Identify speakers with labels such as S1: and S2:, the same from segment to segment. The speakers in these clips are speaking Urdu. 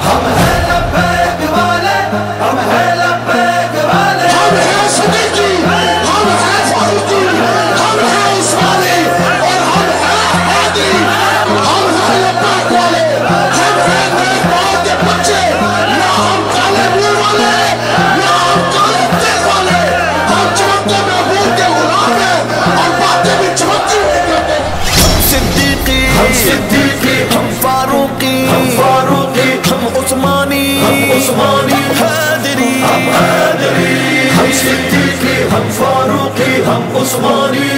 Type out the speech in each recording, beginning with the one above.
S1: ہم ہیں لبیک والے، ہم ہیں لبیک والے،
S2: ہم ہیں صدیقی، ہم ہیں فاروقی، ہم ہیں عثمانی اور ہم ہیں ہادی، ہم ہیں لبیک والے، ہم ہیں نیک باپ کے بچے، نہ ہم کالے منہ والے، نہ ہم کالے دل والے، ہم چمکتے محبوب کے غلام ہیں اور باتیں بھی چمکتی ہوئی کرتے ہیں۔
S3: ہم صدیقی، ہم فاروقی، ہم عثمانی، حیدری،
S1: ہم صدیقی، ہم فاروقی، ہم عثمانی،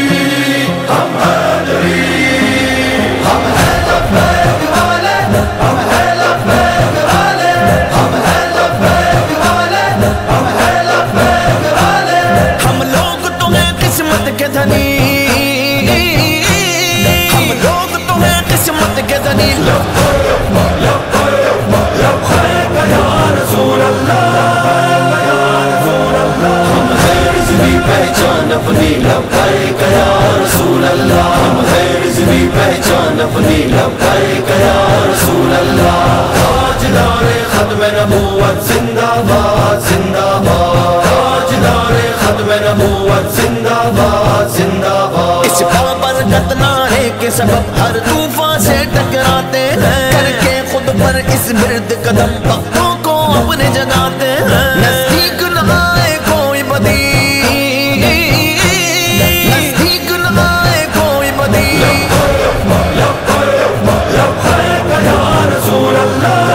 S1: ہم حیدری، ہم ہیں لبیک والے، ہم ہیں لبیک والے، ہم ہیں لبیک والے، ہم ہیں لبیک والے،
S3: ہم لوگ تو ہیں قسمت کے دھنی، ہم لوگ تو ہیں قسمت کے دھنی،
S1: لبیک یا رسول اللہ، ہم ہیں رضوی پہچان اپنی، لبیک یا رسول اللہ، ہم ہیں رضوی پہچان اپنی، لبیک یا رسول اللہ، تاجدار ختم نبوت زندہ باد، زندہ باد، تاجدار ختم نبوت زندہ باد، زندہ باد،
S3: اس بابرکت نعرے کے سبب ہر طوفان سے ٹکراتے ہیں، کر کے خود پر اس مرد قدم وقتوں کو اپنے جگاتے ہیں، نزدیک نہ آئے کوئی بدی، نزدیک نہ آئے کوئی بدی،
S1: لبیک یا رسول اللہ،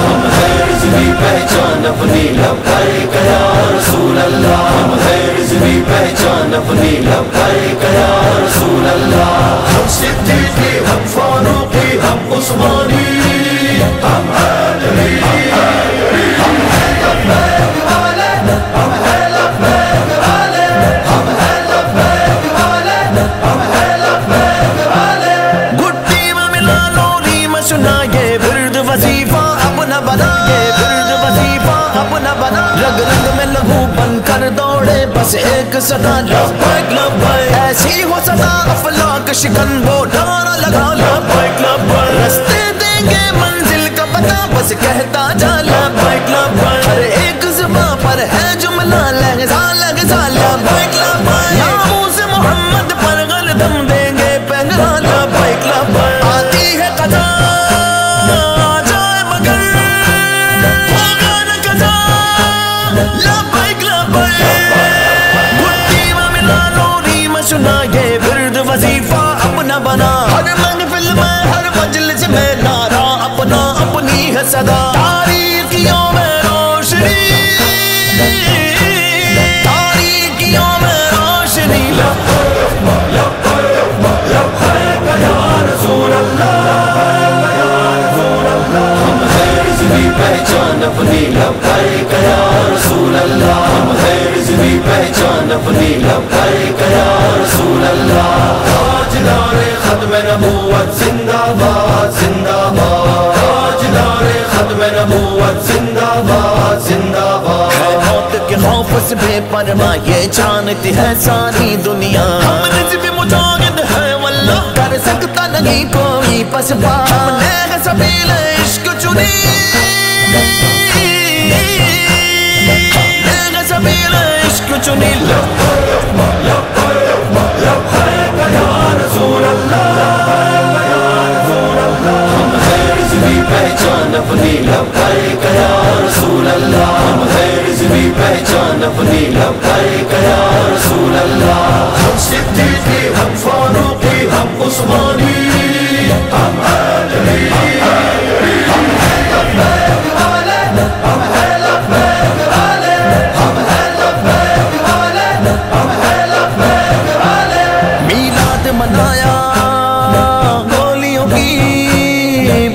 S1: ہم ہیں رضوی پہچان اپنی، لبیک یا رسول اللہ، ہم ہیں رضوی پہچان اپنی، لبیک یا رسول اللہ، ہم صدیقی، ہم فاروقی، ہم عثمانی، ہم حیدری، ہم ہیں لبیک والے، ہم ہیں لبیک والے، ہم ہیں لبیک والے، ہم ہیں لبیک والے،
S3: گھٹی میں ملا لوری میں سنا یہ ورد وظیفہ اپنا بنا، یہ ورد وظیفہ اپنا بنا، رگ رگ میں لہو بن کر دوڑے بس ایک صدا، لبیک لبیک، ایسی ہو صدا افلاک شکن وہ نعرہ لگا، لبیک لبیک، رستے دیں گے منزل کا پتہ بس کہتا جا، لبیک لبیک، ہر ایک زباں پر ہے جملہ لہجہ لہجہ، لبیک لبیک، ناموس محمد پر غلطم دیں گے پہلا، لبیک لبیک، آتی ہے قضا آ جائے مگر ہوگا نہ قضا، لبیک لبیک، گھٹی میں ملا لوری میں سنا یہ ورد وظیفہ اپنا بنا، ہر محفل میں ہر مجلس میں نعرہ اپنا اپنی ہے صدا، تاریکیوں میں روشنی، تاریکیوں میں روشنی،
S1: لبیک یا رسول اللہ، ہم ہیں رضوی پہچان اپنی، لبیک یا رسول اللہ، ہم ہیں رضوی پہچان اپنی، لبیک یا رسول اللہ، تاجدار ختم نبوت زندہ باد، زندہ باد، تاجدار ختم نبوت زندہ باد، زندہ باد،
S3: ہے موت کے خوف سے بے پرواہ یہ جانتی ہے ساری دنیا، ہم نصف مجاہد ہے واللہ کر سکتا نہیں کوئی پس پا، ہم نے ہے سبیل عشق چنی، ہم نے ہے سبیل عشق چنی،
S1: لبیک یا رسول اللہ، ہم ہیں رضوی پہچان اپنی، لبیک یا رسول اللہ، ہم ہیں رضوی پہچان اپنی، لبیک یا رسول اللہ، ہم صدیقی، ہم فاروقی، ہم عثمانی، ہم حیدری، ہم ہیں لبیک والے، ہم ہیں لبیک والے، ہم ہیں لبیک والے، ہم ہیں لبیک والے،
S3: میلاد منایا گولیوں کی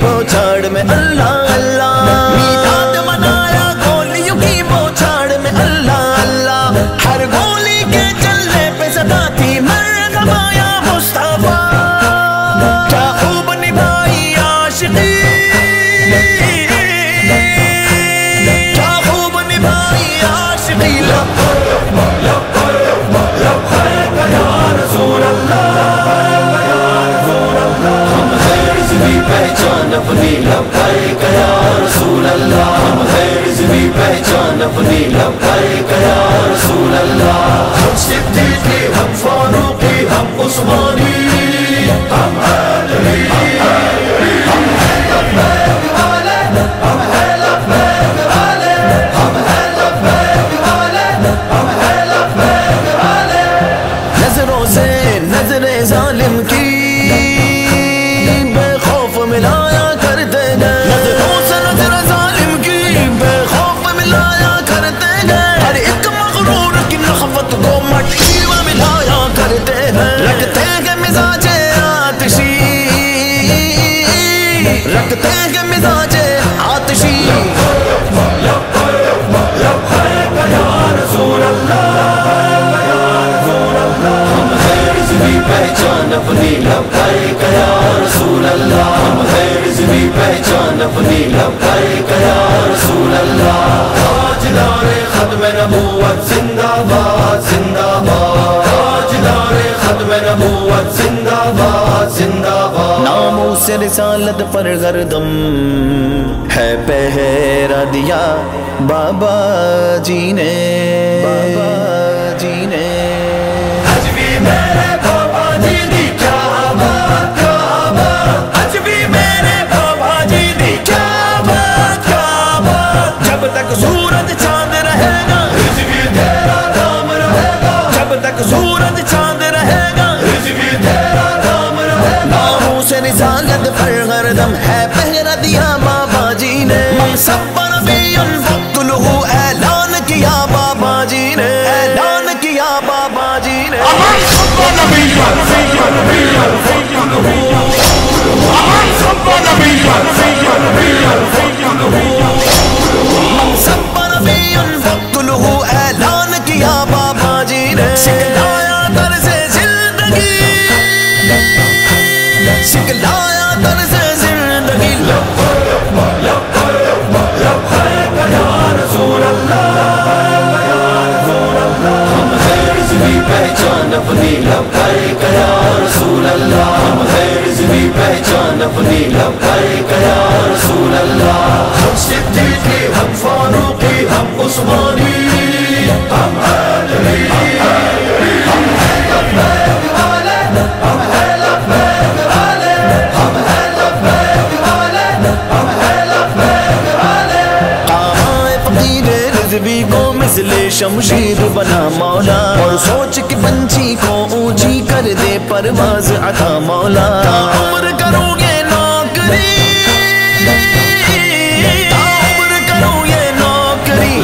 S3: بوچھاڑ میں اللہ اللہ، میلاد منایا گولیوں کی بوچھاڑ میں اللہ اللہ، ہر گولی کے چلنے پہ صدا تھی مر
S1: پہچان اپنی لبیک یا رسول اللہ ہم ہے رضوی پہچان اپنی لبیک یا رسول اللہ ہم صدیقی ہم فاروقی ہم عثمانی ہم حیدری ہم ہے لبیک والے ہم ہے لبیک والے ہم ہے لبیک والے ہم ہے لبیک والے
S3: نظروں سے نظر ظالم کی بے خوف ملایا کرتے گئے نظروں سے نظر ظالم کی بے خوف ملایا کرتے گئے ہر ایک مغرور کی نخوت کو مٹی میں ملایا کرتے ہیں رکھتے ہیں مزاج آتشی رکھتے ہیں مزاج آتشی
S1: پہچان اپنی لبیک یا رسول اللہ ہم ہے رضوی پہچان اپنی لبیک یا رسول اللہ تاجدار ختم نبوت زندہ باد زندہ باد تاجدار ختم نبوت زندہ باد زندہ باد
S3: ناموں سے رسالت پر گردم ہے پہرا دیا بابا جی نے بابا جی نے سورج چاند رہے گا
S1: رضوی تیرا نام رہے گا
S3: جب تک سورج چاند رہے گا
S1: رضوی تیرا نام رہے گا
S3: ناموں سے رسالت پر گردم ہے پہرا دیا بابا جی نے سب پر بھی انفقتلہ اعلان کیا بابا جی نے اعلان کیا بابا جی نے سب پر بھی انفقتلہ اعلان کیا بابا جی نے سکھلایا طرز زندگی سکھلایا طرز زندگی
S1: پہچان اپنی لبیک یا رسول اللہ ہم ہے رضوی پہچان اپنی لبیک یا رسول اللہ ہم صدیقی ہم فاروقی ہم عثمانی ہم حیدری ہم ہے لبیک والے ہم ہے لبیک والے ہم ہے لبیک والے ہم ہے لبیک والے
S3: آئے فقیر رضوی کو مثل شمشیر بنا مولا اور سوچ کے پنچھی کو اونچی کر دے پرواز عطا مولا عمر کروں یہ نوکری عمر کروں یہ نوکری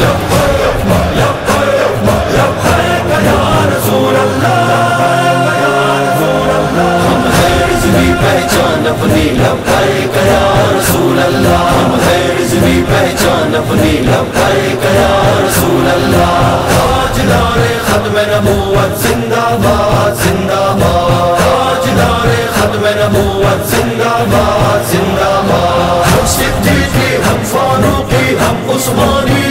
S1: پہچان اپنی لبیک یا رسول اللہ ہم ہے رضوی پہچان اپنی لبیک یا رسول اللہ تاجدار ختم نبوت زندہ باد زندہ باد تاجدار ختم نبوت زندہ باد زندہ باد ہم صدیقی ہم فاروقی ہم عثمانی